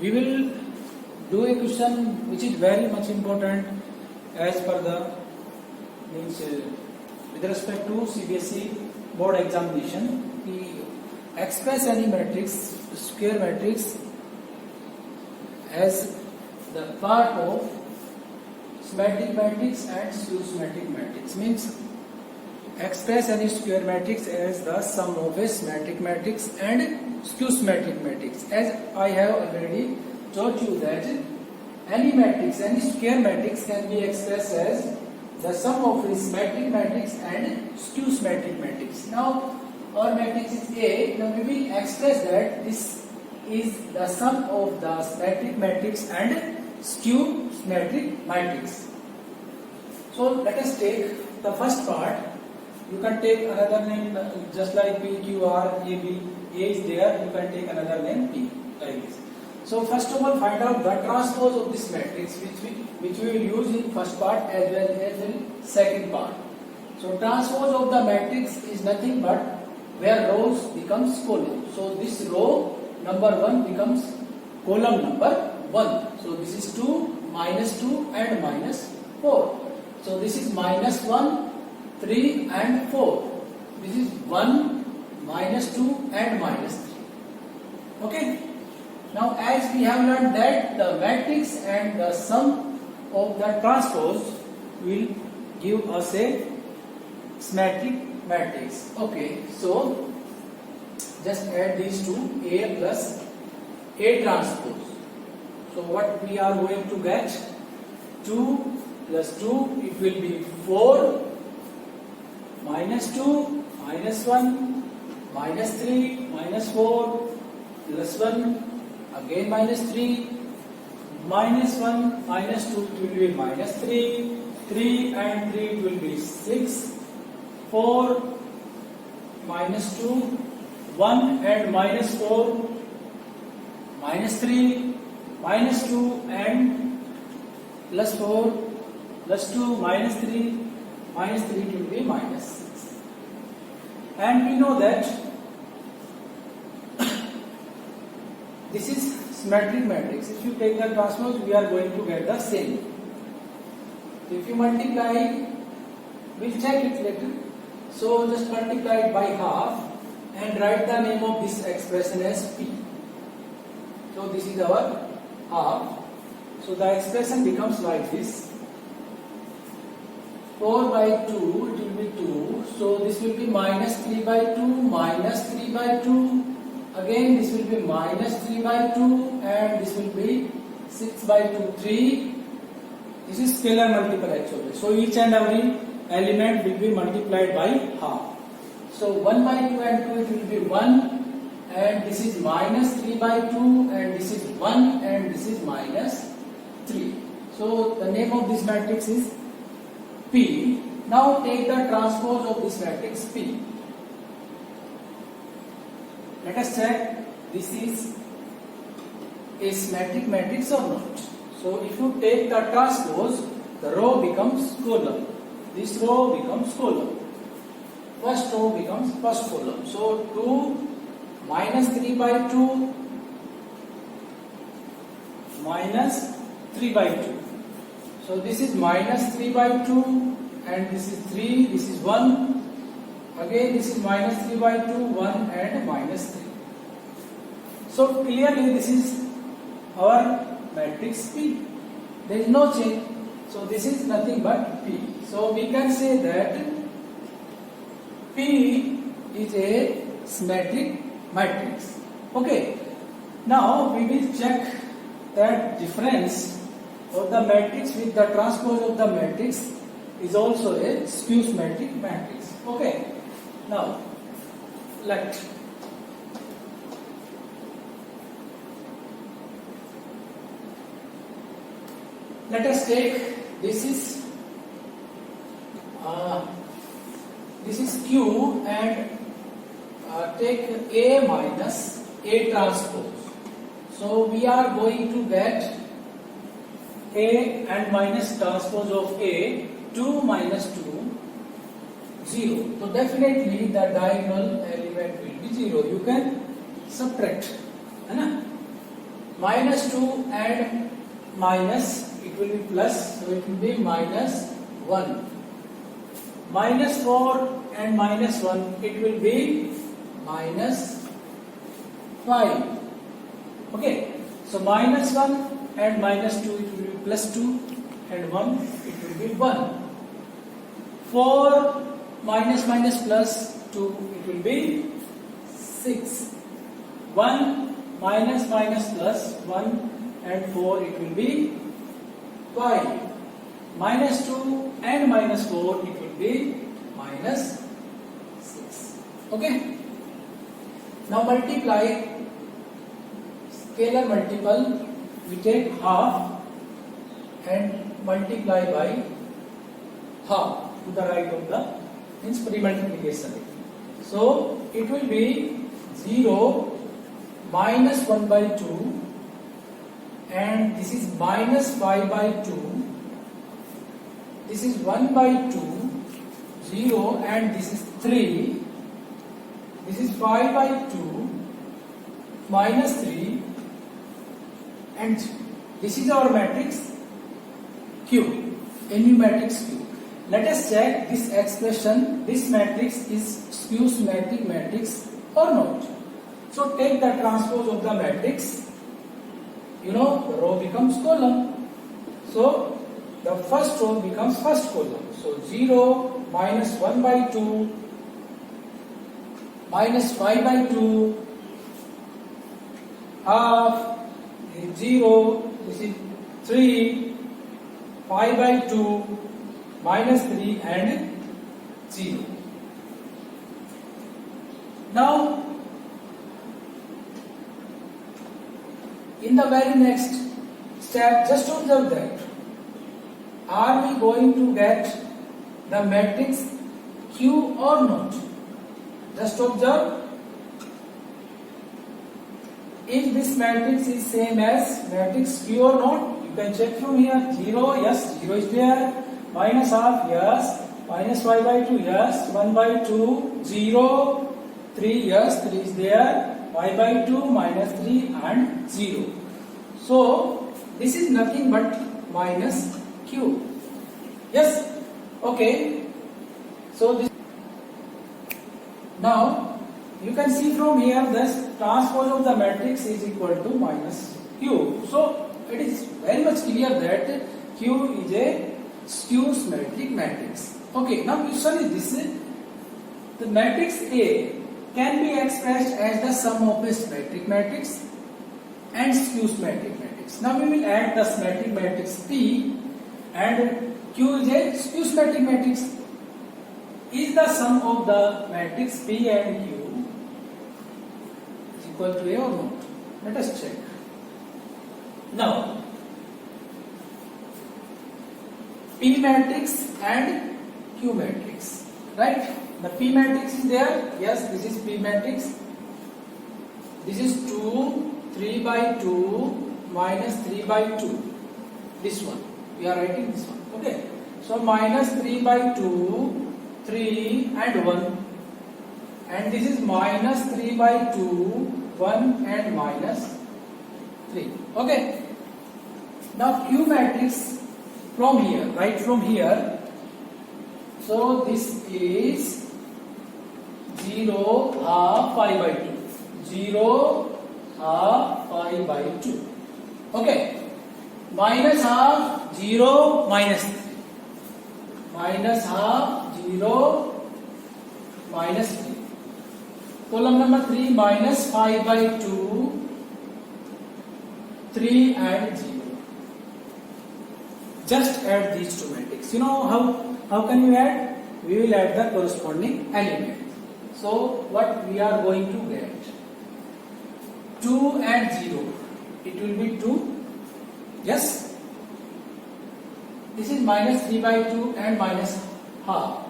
we will do a question which is very much important as per the means with respect to CBSE board examination. We express any matrix, square matrix, as the part of symmetric matrix and skew symmetric matrix. Means express any square matrix as the sum of a symmetric matrix and skew symmetric matrix. As I have already taught you that any matrix, any square matrix can be expressed as the sum of a symmetric matrix and skew symmetric matrix. Now our matrix is A. Now we will express that this is the sum of the symmetric matrix and skew symmetric matrix. So let us take the first part. You can take another name just like P, Q, R, A, B. A is there, you can take another name P, like this. So first of all, find out the transpose of this matrix, which we will use in first part as well as in second part. So transpose of the matrix is nothing but where rows becomes column. So this row number 1 becomes column number 1. So this is 2, minus 2 and minus 4. So this is minus 1, 3 and 4. This is 1, minus 2 and minus 3. Okay. Now as we have learned that the matrix and the sum of the transpose will give us a symmetric matrix. Okay. So just add these two, A plus A transpose. So what we are going to get? 2 plus 2, it will be 4, minus 2, minus 1, minus 3, minus 4, plus 1, again minus 3, minus 1, minus 2, it will be minus 3, 3 and 3 it will be 6, 4, minus 2, 1 and minus 4, minus 3, minus 2 and plus 4, plus 2, minus 3, minus 3 it will be minus 6. And we know that this is symmetric matrix. If you take the transpose, we are going to get the same. If you multiply, we'll check it later. So just multiply it by half and write the name of this expression as P. So this is our half. So the expression becomes like this. 4 by 2, it will be 2. So this will be minus 3 by 2, minus 3 by 2. Again this will be minus 3 by 2 and this will be 6 by 2, 3. This is scalar multiple actually. So each and every element will be multiplied by half. So 1 by 2 and 2 it will be 1 and this is minus 3 by 2 and this is 1 and this is minus 3. So the name of this matrix is P. Now take the transpose of this matrix P. Let us check this is a symmetric matrix or not. So if you take the transpose, the row becomes column. This row becomes column. First row becomes first column. So 2 minus 3 by 2 minus 3 by 2. So this is minus 3 by 2 and this is 3, this is 1. Again this is minus 3 by 2, 1 and minus 3. So clearly this is our matrix P. There is no change. So this is nothing but P. So we can say that P is a symmetric matrix. Okay. Now we will check that difference of the matrix with the transpose of the matrix is also a skew symmetric matrix. Okay. Now let us take this is Q and take A minus A transpose. So we are going to get A and minus transpose of A, 2 minus 2, 0. So definitely the diagonal element will be 0. You can subtract. minus 2 and minus, it will be plus, so it will be minus 1. Minus 4 and minus 1, it will be minus 5. Okay, so minus 1 and minus 2, it will be plus 2, and 1, it will be 1. 4 minus minus plus 2, it will be 6. 1 minus minus plus 1 and 4, it will be 5. Minus 2 and minus 4, it will be minus 6. Okay. Now multiply, scalar multiple, we take half and multiply by half to the right of the means pre-multiplication. So it will be 0 minus 1 by 2 and this is minus 5 by 2. This is 1 by 2, 0 and this is 3. This is 5 by 2 minus 3 and this is our matrix Q, NU matrix Q. Let us check this expression, this matrix is skew symmetric matrix or not. So take the transpose of the matrix, you know, row becomes column. So the first row becomes first column. So 0 minus 1 by 2 minus 5 by 2 half is 0, this is 3, 5 by 2 minus 3 and 0. Now in the very next step, just observe that. Are we going to get the matrix Q or not? Just observe. If this matrix is same as matrix Q or not, you can check from here. 0, yes, 0 is there. Minus half, yes. Minus 5 by 2, yes. 1 by 2, 0. 3, yes, 3 is there. 5 by 2, minus 3 and 0. So this is nothing but minus Q. Yes? Okay. So this. Now you can see from here this transpose of the matrix is equal to minus Q. So it is very much clear that Q is a skew symmetric matrix. Okay, now question is this: the matrix A can be expressed as the sum of a symmetric matrix and skew symmetric matrix. Now we will add the symmetric matrix P and Q is a skew symmetric matrix. Is the sum of the matrix P and Q is equal to A or not? Let us check. Now P matrix and Q matrix, right? The P matrix is there. Yes, this is P matrix. This is 2, 3 by 2 minus 3 by 2. This one. We are writing this one. Okay. So minus 3 by 2, 3 and 1. And this is minus 3 by 2, 1 and minus 3. Okay. Now Q matrix from here, right from here. So this is 0, half, 5 by 2. 0, half, 5 by 2. Okay. Minus half, 0, minus 3. Minus half, 0, minus 3. Column number 3, minus 5 by 2, 3 and 0. Just add these two matrices. You know how can we add? We will add the corresponding element. So what we are going to get? 2 and 0. It will be 2. Yes. This is minus 3 by 2 and minus half.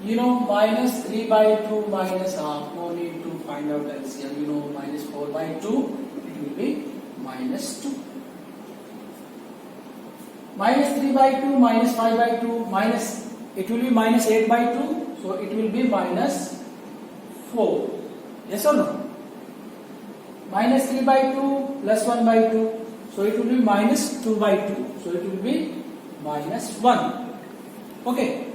You know minus 3 by 2 minus half. No need to find out LCM. You know minus 4 by 2. It will be minus 2. Minus 3 by 2 minus 5 by 2 minus, it will be minus 8 by 2. So it will be minus 4. Yes or no? minus 3 by 2 plus 1 by 2. So it will be minus 2 by 2. So it will be minus 1. Okay.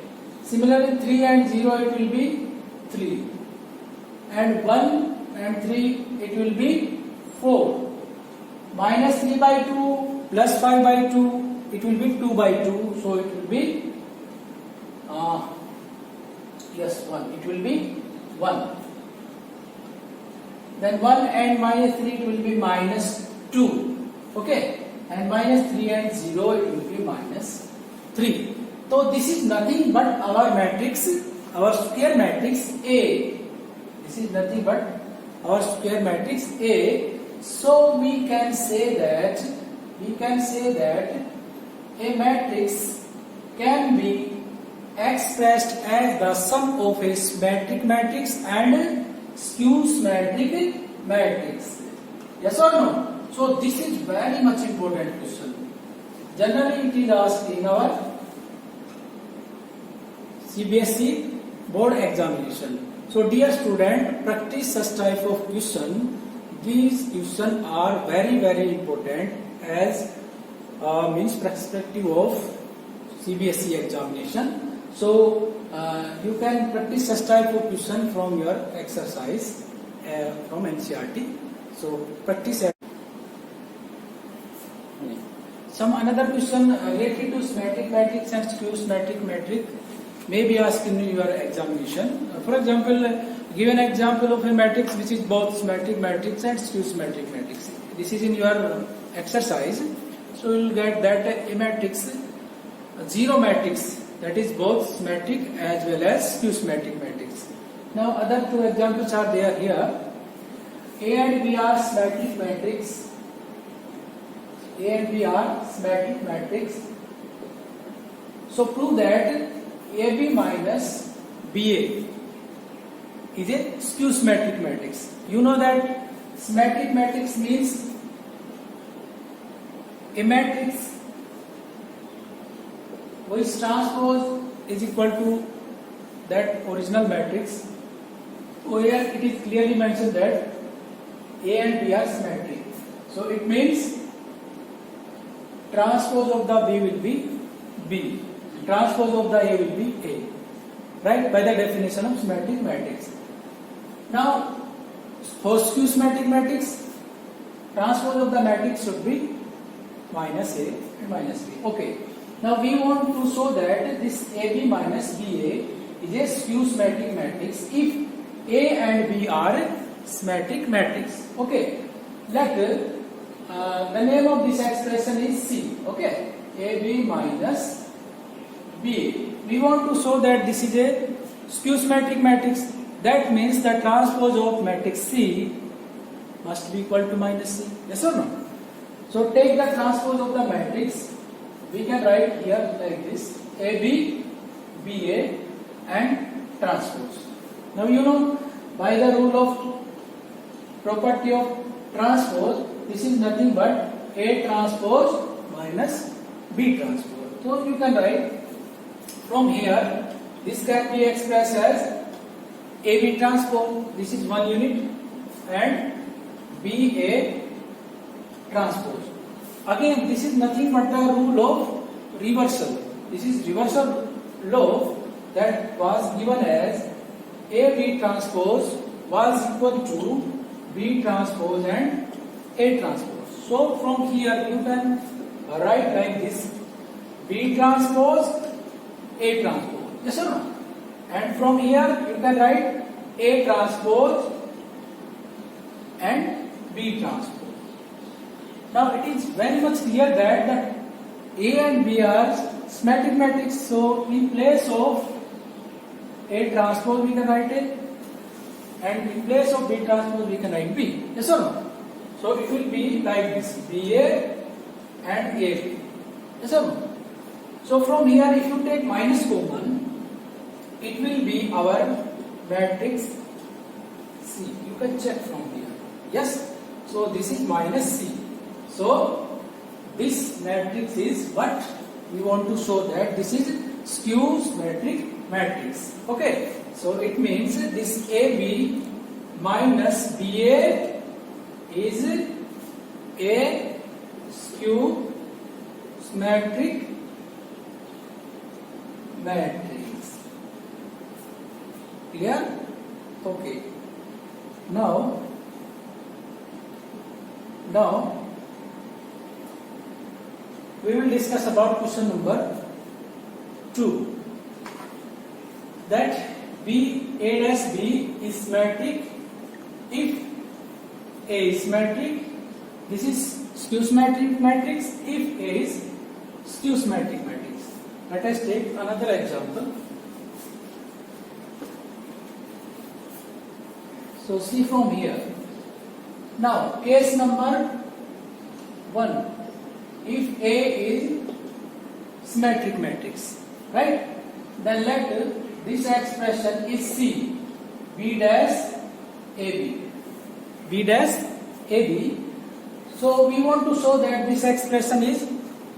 Similarly 3 and 0 it will be 3. And 1 and 3 it will be 4. Minus 3 by 2 plus 5 by 2 it will be 2 by 2. So it will be yes 1. It will be 1. Then 1 and minus 3 it will be minus 2. Okay. And minus 3 and 0 it will be minus 3. So this is nothing but our matrix, our square matrix A. This is nothing but our square matrix A. So we can say that a matrix can be expressed as the sum of a symmetric matrix and skew symmetric matrix. Yes or no? So this is very much important question. Generally it is asked in our CBSE board examination. So dear student, practice such type of question. These questions are very important as means perspective of CBSE examination. So you can practice such type of question from your exercise from NCERT. So practice. Some another question related to symmetric matrix and skew symmetric matrix may be asked in your examination. For example, give an example of a matrix which is both symmetric matrix and skew symmetric matrix. This is in your exercise. So you will get that a matrix, a zero matrix, that is both symmetric as well as skew symmetric matrix. Now other two examples are there here. A and B are symmetric matrix. A and B are symmetric matrix. So prove that AB minus BA is a skew symmetric matrix. You know that symmetric matrix means a matrix whose transpose is equal to that original matrix. So here it is clearly mentioned that A and B are symmetric. So it means transpose of the B will be B. Transpose of the A will be A. Right? By the definition of symmetric matrix. Now, for skew symmetric matrix, transpose of the matrix should be minus A and minus B. Okay. Now we want to show that this AB minus BA is a skew symmetric matrix if A and B are symmetric matrix. Okay. Let the name of this expression is C. Okay. AB minus BA. We want to show that this is a skew symmetric matrix. That means the transpose of matrix C must be equal to minus C. Yes or no? So take the transpose of the matrix. We can write here like this: AB, BA, and transpose. Now you know by the rule of property of transpose, this is nothing but A transpose minus B transpose. So you can write from here, this can be expressed as AB transpose, this is one unit, and BA transpose. Again, this is nothing but the rule of reversal. This is reversal law that was given as AB transpose was equal to B transpose and A transpose. So from here you can write like this: B transpose, A transpose. Yes or no? And from here you can write A transpose and B transpose. Now it is very much clear that A and B are symmetric matrix. So in place of A transpose we can write A, and in place of B transpose we can write B. Yes or no? So it will be like this: BA and AB. Yes or no? So from here if you take minus common, it will be our matrix C. You can check from here. Yes? So this is minus C. So this matrix is what we want to show, that this is skew symmetric matrix. Okay. So it means this AB minus BA is a skew symmetric matrix. Clear? Okay. Now we will discuss about question number 2. That A dash B is symmetric if A is symmetric. This is skew symmetric matrix if A is skew symmetric matrix. Let us take another example. So see from here. Now case number 1. If A is symmetric matrix, right? Then let this expression is C, B dash AB. B dash AB. So we want to show that this expression is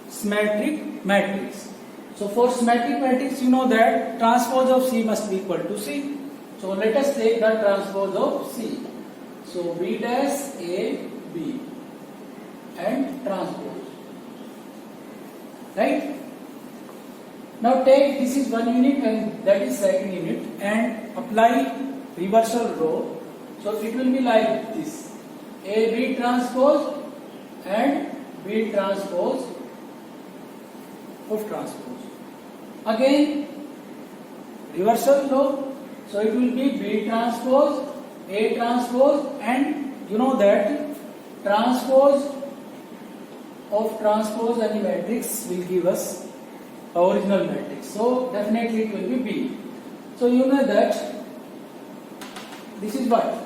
symmetric matrix. So for symmetric matrix, you know that transpose of C must be equal to C. So let us take the transpose of C. So B dash AB and transpose. Right? Now take this is one unit and that is second unit and apply reversal row. So it will be like this: AB transpose and B transpose of transpose. Again reversal row. So it will be B transpose, A transpose, and you know that transpose of transpose any matrix will give us original matrix. So definitely it will be B. So you know that this is what?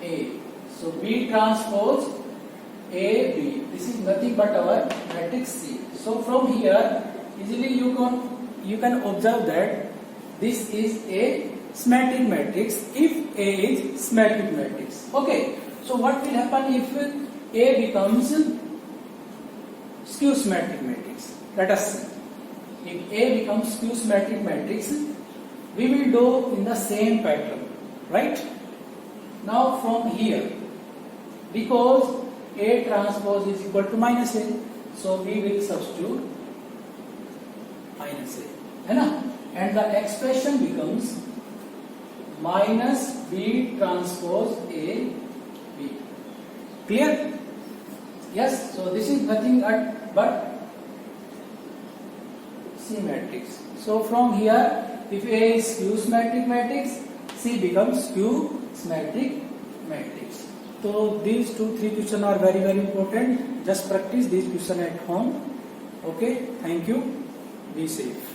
A. So B transpose AB. This is nothing but our matrix C. So from here easily you can observe that this is a symmetric matrix if A is symmetric matrix. Okay. So what will happen if A becomes skew symmetric matrix? Let us see. If A becomes skew symmetric matrix, we will do in the same pattern, right? Now from here, because A transpose is equal to minus A, so we will substitute minus A, है ना? And the expression becomes minus B transpose A B. Clear? Yes. So this is nothing but C matrix. So from here, if A is skew symmetric matrix, C becomes skew symmetric matrix. So these 2-3 questions are very important. Just practice these questions at home. Okay. Thank you. Be safe.